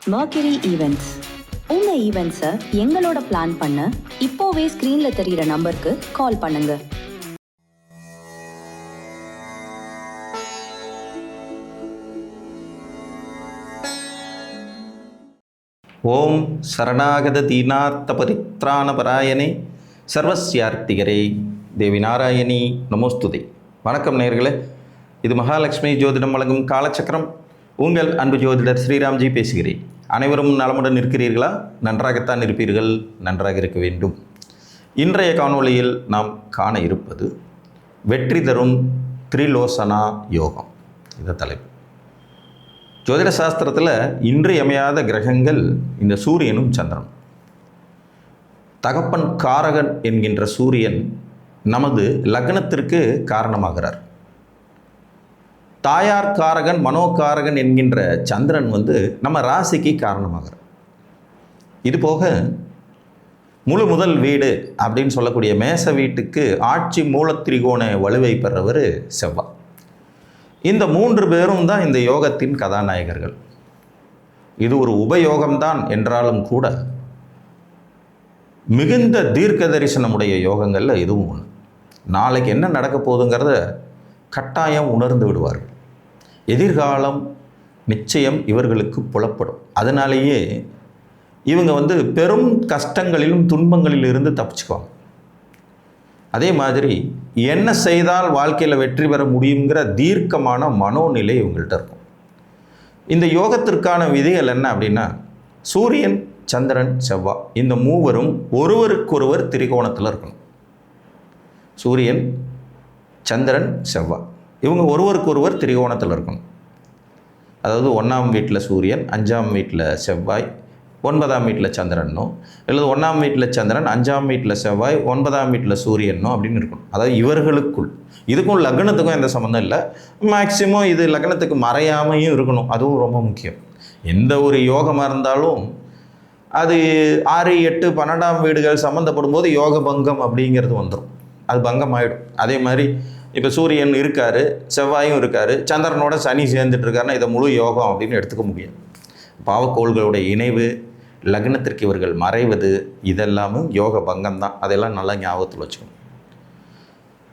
Mercury Events. உங்க ஈவெண்ட்ஸை எங்களோட plan பண்ண இப்போவே ஸ்க்ரீன்ல தெரியிற நம்பருக்கு கால் பண்ணுங்க. ஓம் சரணாகத தீனார்த்த பரித்ராண பராயணே சர்வஸ்யார்த்திகரே தேவி நாராயணி நமோஸ்துதே. வணக்கம் நேயர்களே, இது மகாலட்சுமி ஜோதிடம் வழங்கும் காலச்சக்கரம். உங்கள் அன்பு ஜோதிடர் ஸ்ரீராம்ஜி பேசுகிறேன். அனைவரும் நலமுடன் இருக்கிறீர்களா? நன்றாகத்தான் இருப்பீர்கள், நன்றாக இருக்க வேண்டும். இன்றைய காணொளியில் நாம் காண இருப்பது வெற்றி தரும் திரிலோசனா யோகம். இந்த தலைப்பு. ஜோதிட சாஸ்திரத்தில் இன்றியமையாத கிரகங்கள் இந்த சூரியனும் சந்திரனும். தகப்பன் காரகன் என்கின்ற சூரியன் நமது லக்னத்திற்கு காரணமாகிறார். தாயார் காரகன் மனோகாரகன் என்கின்ற சந்திரன் நம்ம ராசிக்கு காரணமாகிறார். இது போக முழு முதல் வீடு அப்படின்னு சொல்லக்கூடிய மேச வீட்டுக்கு ஆட்சி மூலத்திரிகோண வலுவை பெறவர் செவ்வாய். இந்த 3 பேரும் தான் இந்த யோகத்தின் கதாநாயகர்கள். இது ஒரு உபயோகம்தான் என்றாலும் கூட மிகுந்த தீர்க்க தரிசனமுடைய யோகங்களில் இதுவும் ஒன்று. நாளைக்கு என்ன நடக்க போகுதுங்கிறத கட்டாயம் உணர்ந்து விடுவார்கள். எதிர்காலம் நிச்சயம் இவர்களுக்கு புலப்படும். அதனாலேயே இவங்க பெரும் கஷ்டங்களிலும் துன்பங்களில் இருந்து தப்பிச்சுக்குவாங்க. அதே மாதிரி என்ன செய்தால் வாழ்க்கையில் வெற்றி பெற முடியுங்கிற தீர்க்கமான மனோநிலை இவங்கள்ட்ட இருக்கும். இந்த யோகத்திற்கான விதிகள் என்ன அப்படின்னா, சூரியன் சந்திரன் செவ்வாய் இந்த மூவரும் ஒருவருக்கொருவர் திரிகோணத்தில் இருக்கணும். சூரியன் சந்திரன் செவ்வாய் இவங்க ஒருவருக்கொருவர் திரிகோணத்தில் இருக்கணும். அதாவது 1ஆம் வீட்டில் சூரியன், 5ஆம் வீட்டில் செவ்வாய், 9ஆம் வீட்டில் சந்திரனோ, அல்லது 1ஆம் வீட்டில் சந்திரன், 5ஆம் வீட்டில் செவ்வாய், 9ஆம் வீட்டில் சூரியனோ அப்படின்னு இருக்கணும். அதாவது இவர்களுக்குள். இதுக்கும் லக்னத்துக்கும் எந்த சம்மந்தம் இல்லை. மேக்சிமம் இது லக்னத்துக்கு மறையாமையும் இருக்கணும். அதுவும் ரொம்ப முக்கியம். எந்த ஒரு யோகமாக இருந்தாலும் அது 6, 8, 12ஆம் வீடுகள் சம்மந்தப்படும் போது யோக பங்கம் அப்படிங்கிறது வந்துடும். அது பங்கம் ஆகிடும். அதே மாதிரி இப்போ சூரியன் இருக்கார், செவ்வாயும் இருக்கார், சந்திரனோட சனி சேர்ந்துட்டு இருக்காருன்னா இதை முழு யோகம் அப்படின்னு எடுத்துக்க முடியாது. பாவக்கோள்களுடைய இணைவு, லக்னத்திற்கு இவர்கள் மறைவது, இதெல்லாமும் யோக பங்கம் தான். அதெல்லாம் நல்லா ஞாபகத்தில் வச்சுக்கணும்.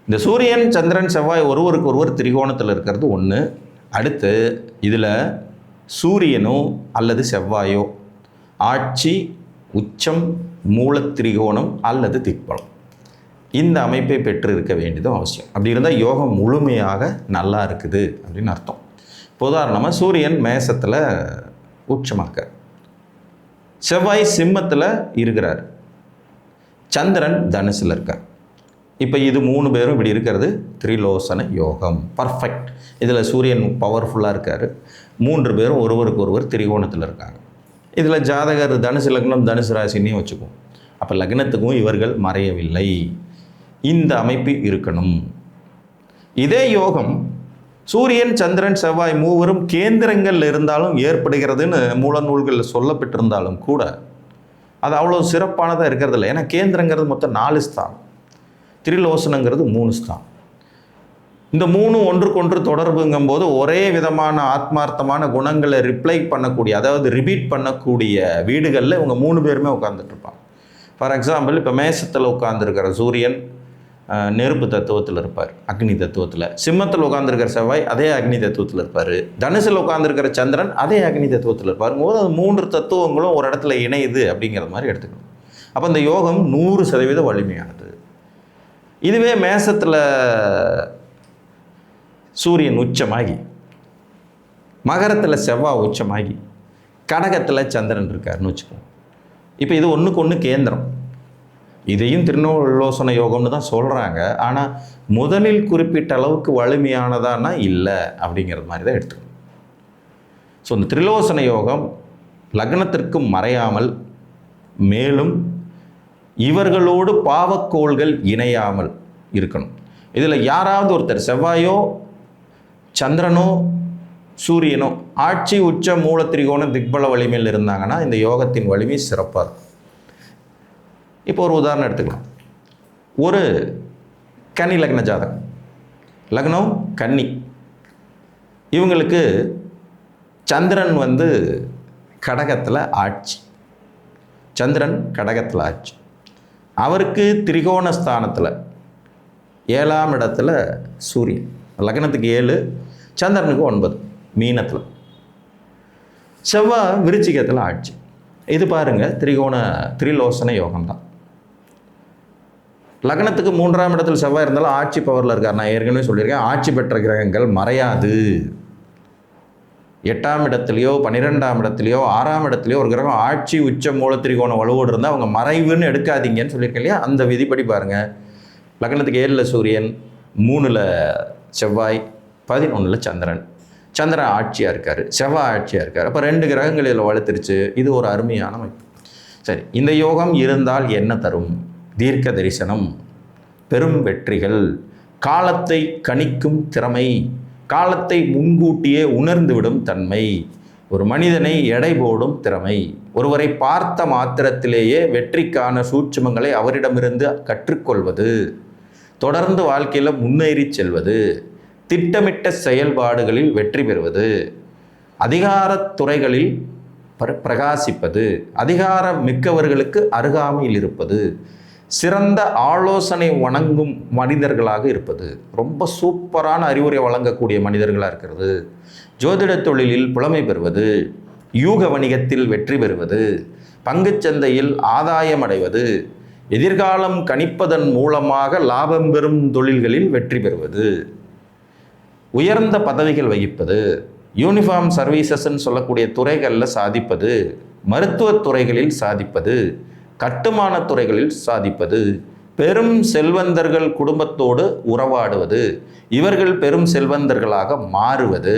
இந்த சூரியன் சந்திரன் செவ்வாய் ஒருவருக்கு ஒருவர் திரிகோணத்தில் இருக்கிறது ஒன்று. அடுத்து இதில் சூரியனோ அல்லது செவ்வாயோ ஆட்சி, உச்சம், மூலத்திரிகோணம் அல்லது திக்பலம் இந்த அமைப்பை பெற்று இருக்க வேண்டியதும் அவசியம். அப்படி இருந்தால் யோகம் முழுமையாக நல்லா இருக்குது அப்படின்னு அர்த்தம். இப்போ உதாரணமாக சூரியன் மேசத்தில் உச்சமாக்க, செவ்வாய் சிம்மத்தில் இருக்கிறார், சந்திரன் தனுசில் இருக்கார். இப்போ இது 3 பேரும் இப்படி இருக்கிறது திரிலோசன யோகம். பர்ஃபெக்ட். இதில் சூரியன் பவர்ஃபுல்லாக இருக்கார், 3 பேரும் ஒருவருக்கு ஒருவர் திரிகோணத்தில் இருக்காங்க. இதில் ஜாதகர் தனுசு லக்னம் தனுசு ராசினையும் வச்சுக்குவோம். அப்போ லக்னத்துக்கும் இவர்கள் மறையவில்லை. இந்த அமைப்பு இருக்கணும். இதே யோகம் சூரியன் சந்திரன் செவ்வாய் மூவரும் கேந்திரங்கள் இருந்தாலும் ஏற்படுகிறதுன்னு மூல நூல்களில் சொல்லப்பட்டிருந்தாலும் கூட அது அவ்வளோ சிறப்பானதாக இருக்கிறதில்ல. ஏன்னா கேந்திரங்கிறது மொத்தம் 4 ஸ்தானம், திரிலோசனங்கிறது 3 ஸ்தானம். இந்த 3 ஒன்றுக்கொன்று தொடர்புங்கும் போது ஒரே விதமான ஆத்மார்த்தமான குணங்களை ரிப்ளை பண்ணக்கூடிய, அதாவது ரிப்பீட் பண்ணக்கூடிய வீடுகளில் இவங்க 3 பேருமே உட்காந்துட்டு இருப்பாங்க. ஃபார் எக்ஸாம்பிள், இப்போ மேசத்தில் உட்காந்துருக்கிற சூரியன் நெருப்பு தத்துவத்தில் இருப்பார், அக்னி தத்துவத்தில். சிம்மத்தில் உட்காந்துருக்கிற செவ்வாய் அதே அக்னி தத்துவத்தில் இருப்பார். தனுசில் உட்காந்துருக்கிற சந்திரன் அதே அக்னி தத்துவத்தில் இருப்பார். போது அது 3 தத்துவங்களும் ஒரு இடத்துல இணையுது அப்படிங்கிற மாதிரி எடுத்துக்கணும். அப்போ இந்த யோகம் 100% வலிமையானது. இதுவே மேசத்தில் சூரியன் உச்சமாகி, மகரத்தில் செவ்வாய் உச்சமாகி, கடகத்தில் சந்திரன் இருக்காருன்னு வச்சுக்கோங்க. இப்போ இது ஒன்றுக்கு ஒன்று கேந்திரம். இதையும் திரிலோசன யோகம்னு தான் சொல்கிறாங்க. ஆனால் முதலில் குறிப்பிட்ட அளவுக்கு வலிமையானதானா இல்லை அப்படிங்கிறது மாதிரி தான் எடுத்துக்கணும். ஸோ இந்த திரிலோசன யோகம் லக்னத்திற்கு மறையாமல், மேலும் இவர்களோடு பாவக்கோள்கள் இணையாமல் இருக்கணும். இதில் யாராவது ஒருத்தர் செவ்வாயோ சந்திரனோ சூரியனோ ஆட்சி உச்ச மூலத்திரிகோண திக்பல வலிமையில் இருந்தாங்கன்னா இந்த யோகத்தின் வலிமை சிறப்பாக இருக்கும். இப்போ ஒரு உதாரணம் எடுத்துக்கலாம். ஒரு கன்னி லக்ன ஜாதகம், லக்னம் கன்னி, இவங்களுக்கு சந்திரன் கடகத்தில் ஆட்சி. சந்திரன் கடகத்தில் ஆட்சி. அவருக்கு திரிகோணஸ்தானத்தில் 7ஆம் இடத்துல சூரியன். லக்னத்துக்கு 7, சந்திரனுக்கு 9 மீனத்தில். செவ்வாய் விருச்சிகத்தில் ஆட்சி. இது பாருங்கள் திரிலோசன யோகம்தான். லக்னத்துக்கு 3ஆம் இடத்துல செவ்வாய் இருந்தாலும் ஆட்சி பவரில் இருக்கார். நான் ஏற்கனவே சொல்லியிருக்கேன், ஆட்சி பெற்ற கிரகங்கள் மறையாது. 8ஆம் இடத்துலையோ 12ஆம் இடத்துலையோ 6ஆம் இடத்துலையோ ஒரு கிரகம் ஆட்சி உச்ச மூல திரிகோணம் வலுவோடு இருந்தால் அவங்க மறைவுன்னு எடுக்காதீங்கன்னு சொல்லியிருக்கேன் இல்லையா? அந்த விதிப்படி பாருங்கள், லக்னத்துக்கு 7ல் சூரியன், 3ல் செவ்வாய், 11ல் சந்திரன். சந்திரன் ஆட்சியாக இருக்கார், செவ்வாய் ஆட்சியாக இருக்கார். அப்போ 2 கிரகங்கள் இதில் வளர்த்துருச்சு. இது ஒரு அருமையான அமைப்பு. சரி, இந்த யோகம் இருந்தால் என்ன தரும்? தீர்க்க தரிசனம், பெரும் வெற்றிகள், காலத்தை கணிக்கும் திறமை, காலத்தை முன்கூட்டியே உணர்ந்துவிடும் தன்மை, ஒரு மனிதனை எடை போடும் திறமை, ஒருவரை பார்த்த மாத்திரத்திலேயே வெற்றிக்கான சூட்சுமங்களை அவரிடமிருந்து கற்றுக்கொள்வது, தொடர்ந்து வாழ்க்கையில் முன்னேறி செல்வது, திட்டமிட்ட செயல்பாடுகளில் வெற்றி பெறுவது, அதிகாரத் துறைகளில் பிரகாசிப்பது, அதிகாரம் மிக்கவர்களுக்கு அருகாமையில் இருப்பது, சிறந்த ஆலோசனை வழங்கும் மனிதர்களாக இருப்பது, ரொம்ப சூப்பரான அறிவுரை வழங்கக்கூடிய மனிதர்களாக இருக்கிறது, ஜோதிட தொழிலில் புலமை பெறுவது, யூக வணிகத்தில் வெற்றி பெறுவது, பங்குச்சந்தையில் ஆதாயம் அடைவது, எதிர்காலம் கணிப்பதன் மூலமாக லாபம் பெறும் தொழில்களில் வெற்றி பெறுவது, உயர்ந்த பதவிகள் வகிப்பது, யூனிஃபார்ம் சர்வீசஸ்ன்னு சொல்லக்கூடிய துறைகளில் சாதிப்பது, மருத்துவத் துறைகளில் சாதிப்பது, கட்டுமான துறைகளில் சாதிப்பது, பெரும் செல்வந்தர்கள் குடும்பத்தோடு உறவாடுவது, இவர்கள் பெரும் செல்வந்தர்களாக மாறுவது,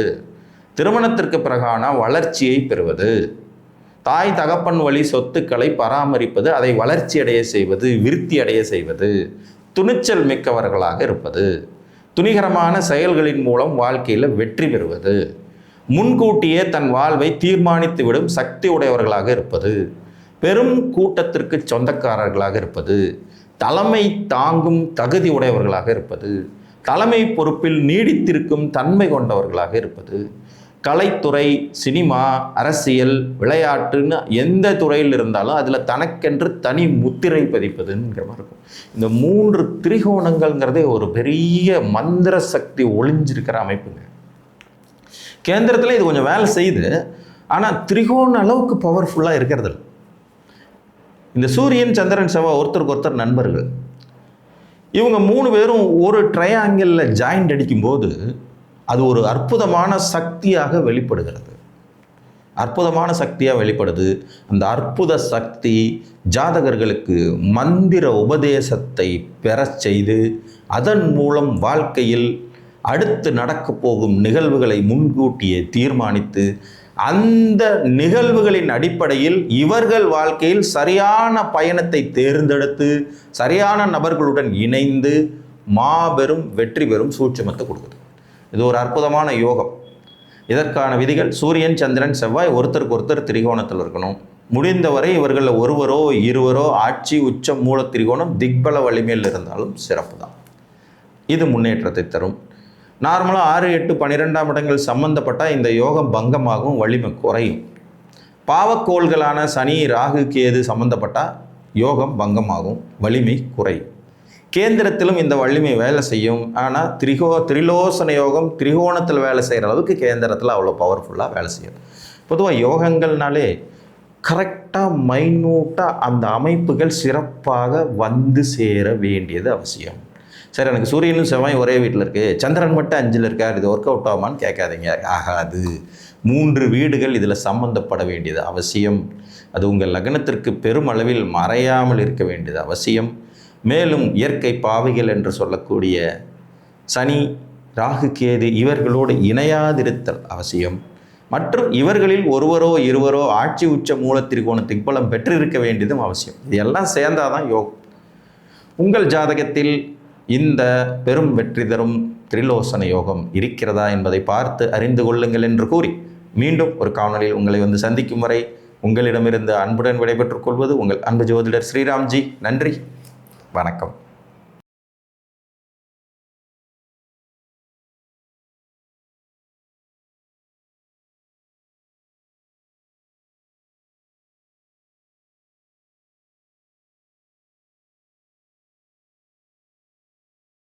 திருமணத்திற்கு பிறகான வளர்ச்சியை பெறுவது, தாய் தகப்பன் வழி சொத்துக்களை பராமரிப்பது, அதை வளர்ச்சி அடைய செய்வது, விருத்தி அடைய செய்வது, துணிச்சல் மிக்கவர்களாக இருப்பது, துணிகரமான செயல்களின் மூலம் வாழ்க்கையில் வெற்றி பெறுவது, முன்கூட்டியே தன் வாழ்வை தீர்மானித்து விடும் சக்தி உடையவர்களாக இருப்பது, பெரும் கூட்டத்திற்கு சொந்தக்காரர்களாக இருப்பது, தலைமை தாங்கும் தகுதி உடையவர்களாக இருப்பது, தலைமை பொறுப்பில் நீடித்திருக்கும் தன்மை கொண்டவர்களாக இருப்பது, கலைத்துறை, சினிமா, அரசியல், விளையாட்டுன்னு எந்த துறையில் இருந்தாலும் அதில் தனக்கென்று தனி முத்திரை பதிப்பதுங்கிற மாதிரி இருக்கும். இந்த 3 திரிகோணங்கள்ங்கிறதே ஒரு பெரிய மந்திர சக்தி ஒளிஞ்சிருக்கிற அமைப்புங்க. கேந்திரத்தில் இது கொஞ்சம் வேலை செய்யுது, ஆனால் திரிகோண அளவுக்கு பவர்ஃபுல்லாக இருக்கிறது. இந்த சூரியன், சந்திரன், செவ்வாய் ஒருத்தருக்கு ஒருத்தர் நண்பர்கள். இவங்க 3 பேரும் ஒரு ட்ரையாங்கிளில் ஜாயிண்ட் அடிக்கும்போது அது ஒரு அற்புதமான சக்தியாக வெளிப்படுகிறது. அற்புதமான சக்தியாக வெளிப்படுது. அந்த அற்புத சக்தி ஜாதகர்களுக்கு மந்திர உபதேசத்தை பெறச் செய்து அதன் மூலம் வாழ்க்கையில் அடுத்து நடக்கப் போகும் நிகழ்வுகளை முன்கூட்டியே தீர்மானித்து அந்த நிகழ்வுகளின் அடிப்படையில் இவர்கள் வாழ்க்கையில் சரியான பயணத்தை தேர்ந்தெடுத்து சரியான நபர்களுடன் இணைந்து மாபெரும் வெற்றி பெறும் சூட்சுமத்தை கொடுக்குது. இது ஒரு அற்புதமான யோகம். இதற்கான விதிகள்: சூரியன், சந்திரன், செவ்வாய் ஒருத்தருக்கு ஒருத்தர் திரிகோணத்தில் இருக்கணும். முடிந்தவரை இவர்களில் ஒருவரோ இருவரோ ஆட்சி உச்ச மூல திரிகோணம் திக்பல வலிமையில் இருந்தாலும் சிறப்பு தான். இது முன்னேற்றத்தை தரும். நார்மலாக 6, 8, 12ஆம் இடங்கள் சம்பந்தப்பட்டால் இந்த யோகம் பங்கமாகவும் வலிமை குறையும். பாவக்கோள்களான சனி, ராகு, கேது சம்பந்தப்பட்டால் யோகம் பங்கமாகும், வலிமை குறையும். கேந்திரத்திலும் இந்த வலிமை வேலை செய்யும். ஆனால் திரிலோசன யோகம் திரிகோணத்தில் வேலை செய்கிற அளவுக்கு கேந்திரத்தில் அவ்வளோ பவர்ஃபுல்லாக வேலை செய்யும். பொதுவாக யோகங்கள்னாலே கரெக்டாக மைன்யூட்டாக அந்த அமைப்புகள் சிறப்பாக வந்து சேர வேண்டியது அவசியம். சரி, எனக்கு சூரியனும் செவ்வாய் ஒரே வீட்டில் இருக்குது, சந்திரன் மட்டும் 5ல் இருக்கார், இது ஒர்க் அவுட் ஆகுமான்னு கேட்காதீங்க. ஆகாது. 3 வீடுகள் இதில் சம்பந்தப்பட வேண்டியது அவசியம். அது உங்கள் லக்னத்திற்கு பெருமளவில் மறையாமல் இருக்க வேண்டியது அவசியம். மேலும் இயற்கை பாவிகள் என்று சொல்லக்கூடிய சனி, ராகு, கேது இவர்களோடு இணையாதிருத்தல் அவசியம். மற்றும் இவர்களில் ஒருவரோ இருவரோ ஆட்சி உச்ச மூல திரிகோண திக்பலம் பெற்றிருக்க வேண்டியதும் அவசியம். இதெல்லாம் சேர்ந்தாதான் யோகம். உங்கள் ஜாதகத்தில் இந்த பெரும் வெற்றி தரும் திரிலோசன யோகம் இருக்கிறதா என்பதை பார்த்து அறிந்து கொள்ளுங்கள் என்று கூறி மீண்டும் ஒரு காணொலியில் உங்களை வந்து சந்திக்கும் வரை உங்களிடமிருந்து அன்புடன் விடைபெற்றுக் கொள்வது உங்கள் அன்பு ஜோதிடர் ஸ்ரீராம்ஜி. நன்றி, வணக்கம்.